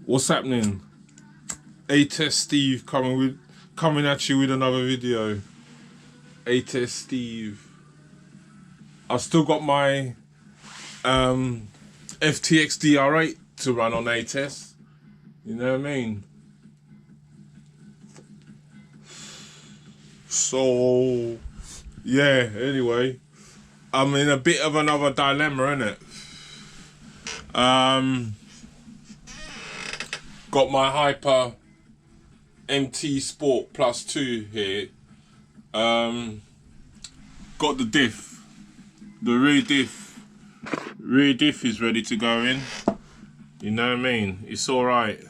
What's happening? A-Test Steve coming at you with another video. A-Test Steve. I've still got my FTX DR8 to run on A-Test. You know what I mean? So yeah, anyway, I'm in a bit of another dilemma, innit? Got my Hyper MT Sport Plus 2 here. Got the diff. The rear diff. Rear diff is ready to go in. You know what I mean? It's alright.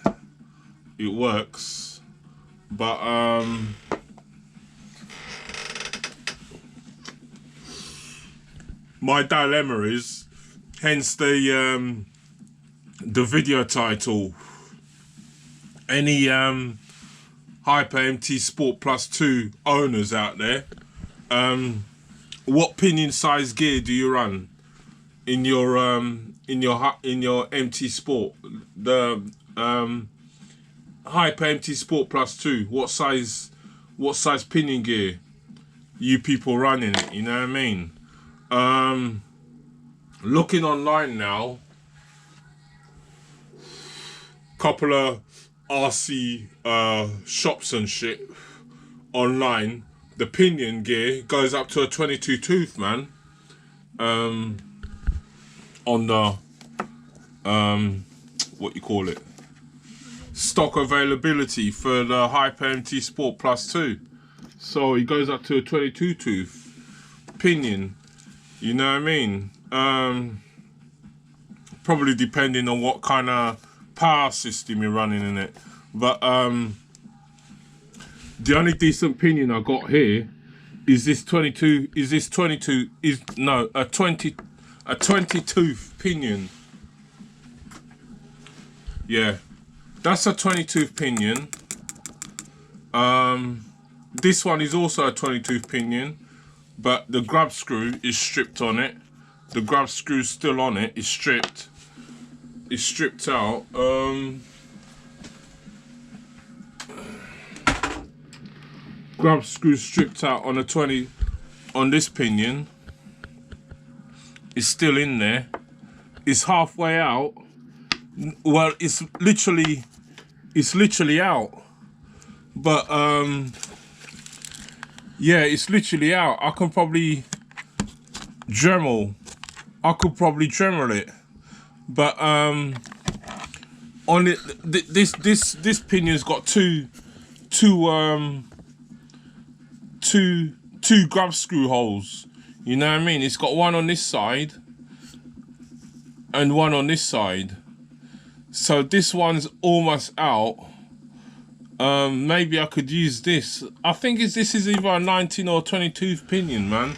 It works. But my dilemma is, hence the video title. Any Hyper MT Sport Plus 2 owners out there, what pinion size gear do you run in your MT Sport? The Hyper MT Sport Plus 2. What size pinion gear you people running it? You know what I mean? Looking online now, couple of RC shops and shit online, the pinion gear goes up to a 22 tooth, man. On the what you call it, stock availability for the Hyper MT Sport Plus 2. So it goes up to a 22 tooth pinion. You know what I mean? Probably depending on what kind of power system you're running in it. But the only decent pinion I got here is this 22 tooth pinion. Yeah, that's a 20 tooth pinion. This one is also a 20 tooth pinion, but the grub screw is stripped on it. The grub screw's still on it. It's stripped. It's stripped out. Grub screw stripped out on a 20 on this pinion. It's still in there. It's halfway out. Well, it's literally out. But yeah, it's literally out. I could probably Dremel it. But on it, this pinion's got two grub screw holes. You know what I mean? It's got one on this side and one on this side. So this one's almost out. Maybe I could use this. I think this is either a 19 or 22 pinion, man.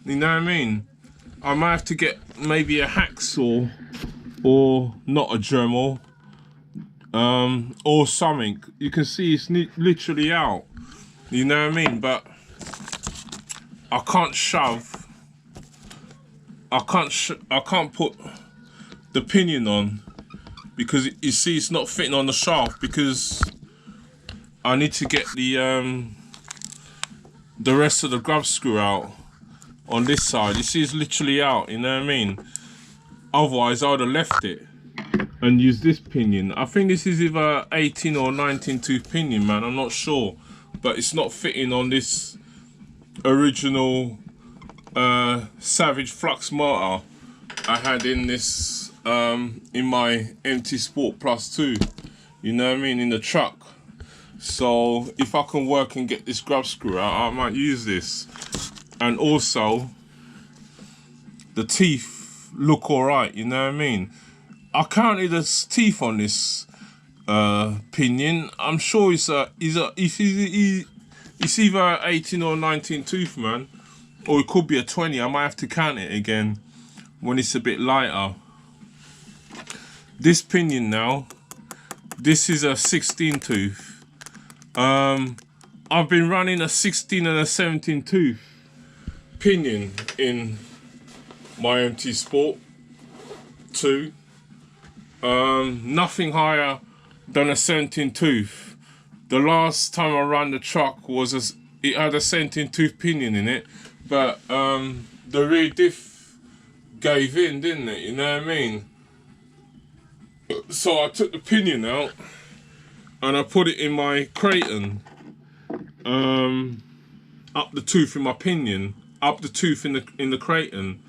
You know what I mean? I might have to get maybe a hacksaw, or not a Dremel, or something. You can see it's literally out. You know what I mean? But I can't shove. I can't put the pinion on because you see it's not fitting on the shaft, because I need to get the rest of the grub screw out on this side. You see it's literally out, you know what I mean? Otherwise I would have left it and used this pinion. I think this is either 18 or 19 tooth pinion, man, I'm not sure. But it's not fitting on this original Savage Flux motor I had in this in my MT Sport Plus 2. You know what I mean? In the truck. So if I can work and get this grub screw out, I might use this. And also, the teeth look alright, you know what I mean? I counted the teeth on this pinion. I'm sure it's either 18 or 19 tooth, man. Or it could be a 20. I might have to count it again when it's a bit lighter. This pinion now, this is a 16 tooth. I've been running a 16 and a 17 tooth pinion in my MT Sport 2. Nothing higher than a 17 tooth. The last time I ran the truck was it had a 17 tooth pinion in it, but the rear diff gave in, didn't it? You know what I mean? So I took the pinion out and I put it in my Creighton, up the tooth in my pinion, up the tooth in the Creighton,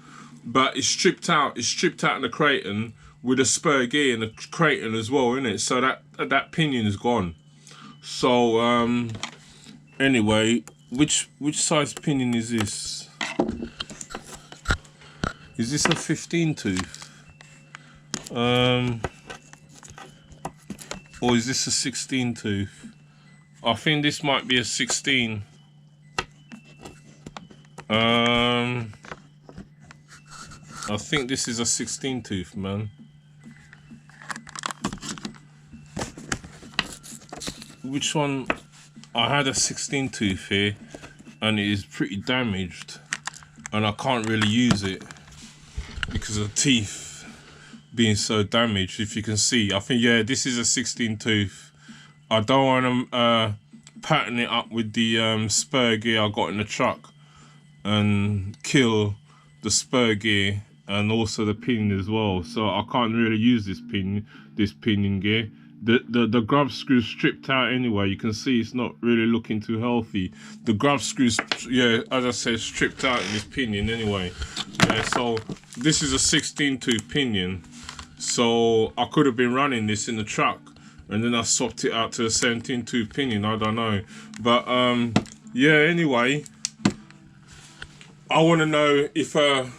but it's stripped out. It's stripped out in the Creighton with a spur gear in the Creighton as well, innit? So that pinion is gone. So anyway, which size pinion is this? Is this a 15 tooth? Or is this a 16 tooth? I think this might be a 16. I think this is a 16 tooth, man. Which one? I had a 16 tooth here and it is pretty damaged and I can't really use it because of the teeth being so damaged. If you can see, I think, yeah, this is a 16 tooth. I don't want to pattern it up with the spur gear I got in the truck and kill the spur gear and also the pinion as well. So I can't really use this pinion gear. The grub screws stripped out anyway. You can see it's not really looking too healthy. The grub screws, yeah, as I said, stripped out in this pinion anyway. Yeah, so this is a 16 tooth pinion. So I could have been running this in the truck and then I swapped it out to a 17 tooth pinion. I don't know. But yeah, anyway, I want to know if a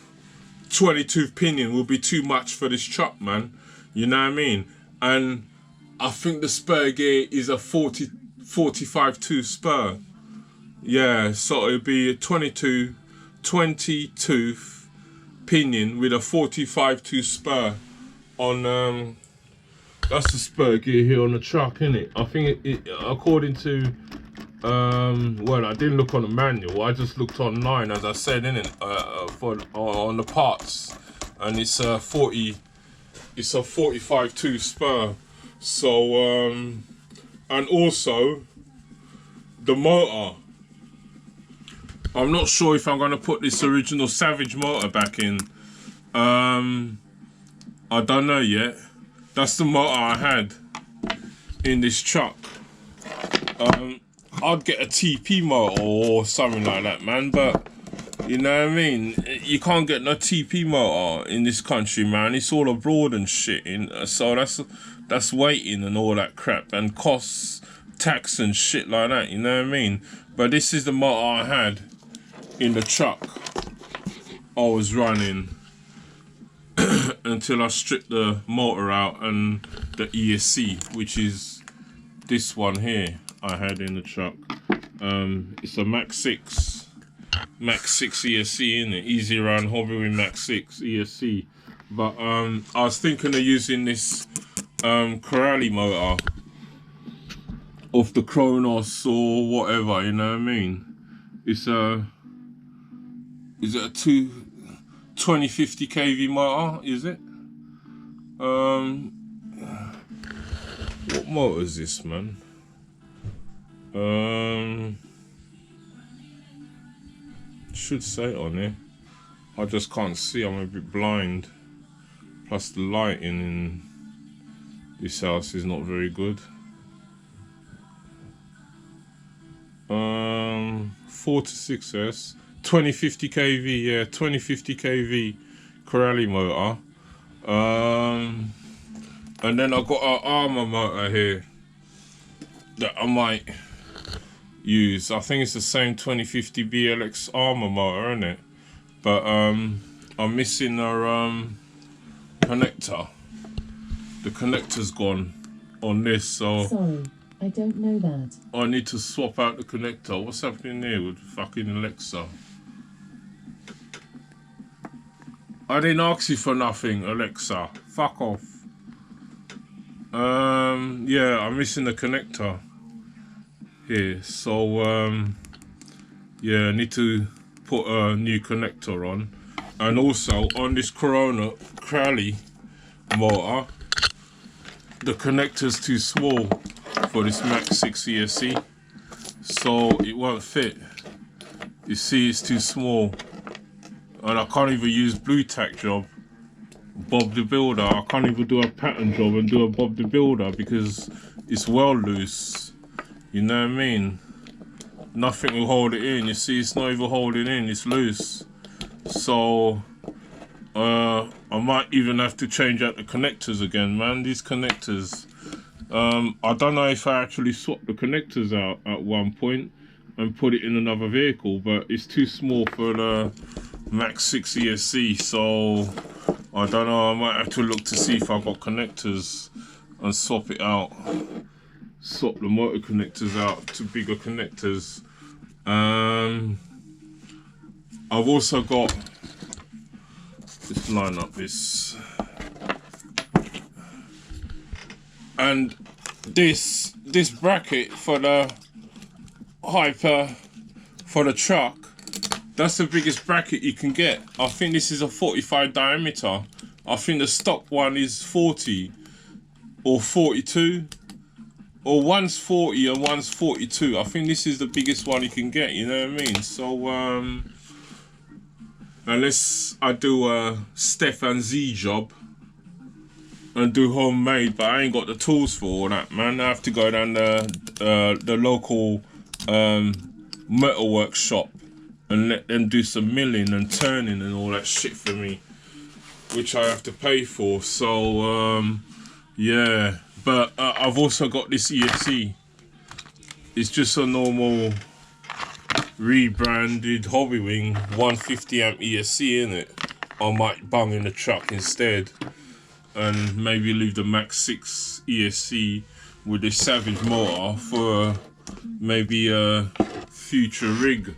20 tooth pinion will be too much for this truck, man. You know what I mean? And I think the spur gear is a 45 tooth spur. Yeah, so it'd be a 20 tooth pinion with a 45 tooth spur on. That's the spur gear here on the truck, isn't it? I think it according to well, I didn't look on the manual. I just looked online, as I said, innit? On the parts, and it's a 45 tooth spur. So and also the motor, I'm not sure if I'm going to put this original Savage motor back in. I don't know yet. That's the motor I had in this truck. I'd get a TP motor or something like that, man, but you know what I mean? You can't get no TP motor in this country, man. It's all abroad and shit. So that's waiting and all that crap and costs, tax and shit like that, you know what I mean? But this is the motor I had in the truck I was running until I stripped the motor out and the ESC, which is this one here I had in the truck. It's a Max 6 ESC, in it, easy run hobby with Max 6 ESC. But I was thinking of using this Corrali motor off the Kronos or whatever, you know what I mean? It's a, is it a 2050 kV motor, is it? What motor is this, man? Should say it on there. I just can't see, I'm a bit blind. Plus the lighting in this house is not very good. 4 to 6S, 2050 kV, yeah, 2050 kV Corrali motor. And then I've got an Armour motor here that I might use. I think it's the same 2050 BLX Armour motor, isn't it? But I'm missing a connector. The connector's gone on this, so sorry, I don't know that. I need to swap out the connector. What's happening there with fucking Alexa? I didn't ask you for nothing, Alexa. Fuck off. Yeah, I'm missing the connector here, so yeah, I need to put a new connector on. And also on this Corrali motor, the connector's too small for this Max 6 ESC, so it won't fit. You see, it's too small, and I can't even use blue tack job, Bob the Builder. I can't even do a pattern job and do a Bob the Builder because it's well loose. You know what I mean? Nothing will hold it in. You see, it's not even holding in, it's loose. So I might even have to change out the connectors again, man. These connectors, I don't know if I actually swapped the connectors out at one point and put it in another vehicle, but it's too small for the Max 6 ESC, so I don't know. I might have to look to see if I've got connectors and swap it out, swap the motor connectors out to bigger connectors. I've also got, let's line up this, and this bracket for the Hyper for the truck. That's the biggest bracket you can get. I think this is a 45 diameter. I think the stock one is 40 or 42, or one's 40 and one's 42. I think this is the biggest one you can get, you know what I mean? So unless I do a Stefan Z job and do homemade, but I ain't got the tools for all that, man. I have to go down the local metalwork shop and let them do some milling and turning and all that shit for me, which I have to pay for. So yeah, but I've also got this ESC. It's just a normal rebranded Hobbywing 150 amp ESC in it. I might bung in the truck instead and maybe leave the Max 6 ESC with the Savage motor for maybe a future rig.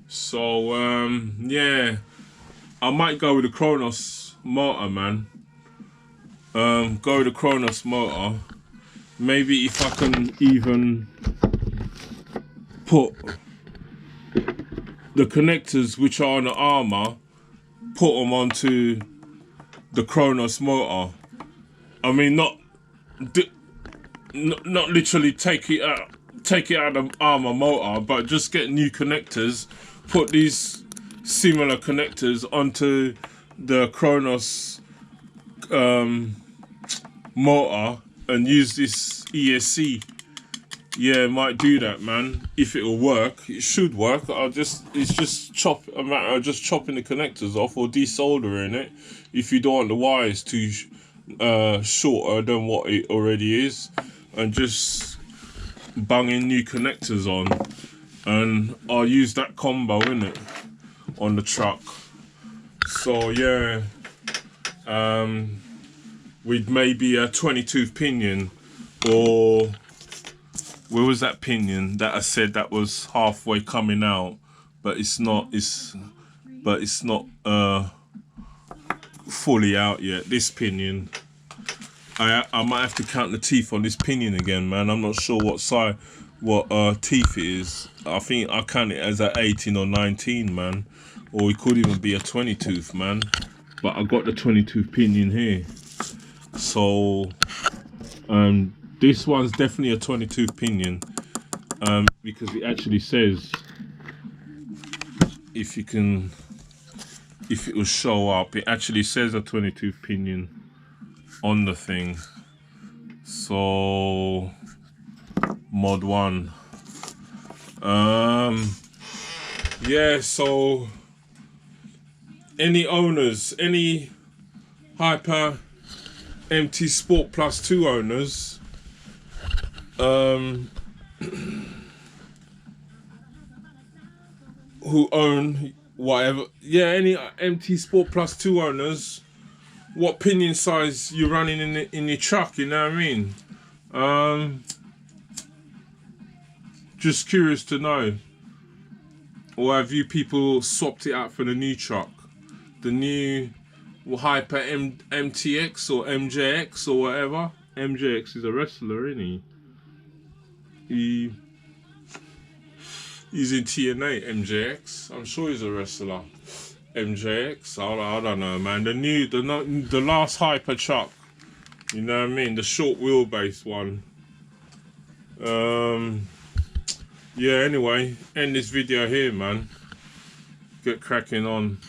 So yeah, I might go with the Kronos motor, man. Go with the Kronos motor. Maybe if I can even put the connectors which are on the Armour, put them onto the Kronos motor. I mean, not literally take it out of the Armour motor, but just get new connectors, put these similar connectors onto the Kronos motor and use this ESC. Yeah, might do that, man. If it'll work, it should work. It's just a matter of just chopping the connectors off or desoldering it if you don't want the wires too shorter than what it already is, and just banging new connectors on, and I'll use that combo in it on the truck. So yeah, with maybe a 20-tooth pinion, or where was that pinion that I said that was halfway coming out, but it's not fully out yet. This pinion, I might have to count the teeth on this pinion again, man. I'm not sure what size, what teeth it is. I think I count it as a 18 or 19, man, or it could even be a 20-tooth, man. But I got the 20-tooth pinion here, so this one's definitely a 20-tooth pinion, because it actually says, if it will show up, it actually says a 20-tooth pinion on the thing. So mod 1. Yeah, so any owners, any Hyper MT Sport Plus 2 owners, who own whatever, yeah, any MT Sport Plus 2 owners, what pinion size you're running in your truck, you know what I mean? Just curious to know. Or have you people swapped it out for the new truck? The new Hyper MTX or MJX or whatever. MJX is a wrestler, isn't he? He's in TNA, MJX. I'm sure he's a wrestler. MJX, I don't know, man. The last Hyper truck You know what I mean? The short wheelbase one. Yeah, anyway, end this video here, man. Get cracking on.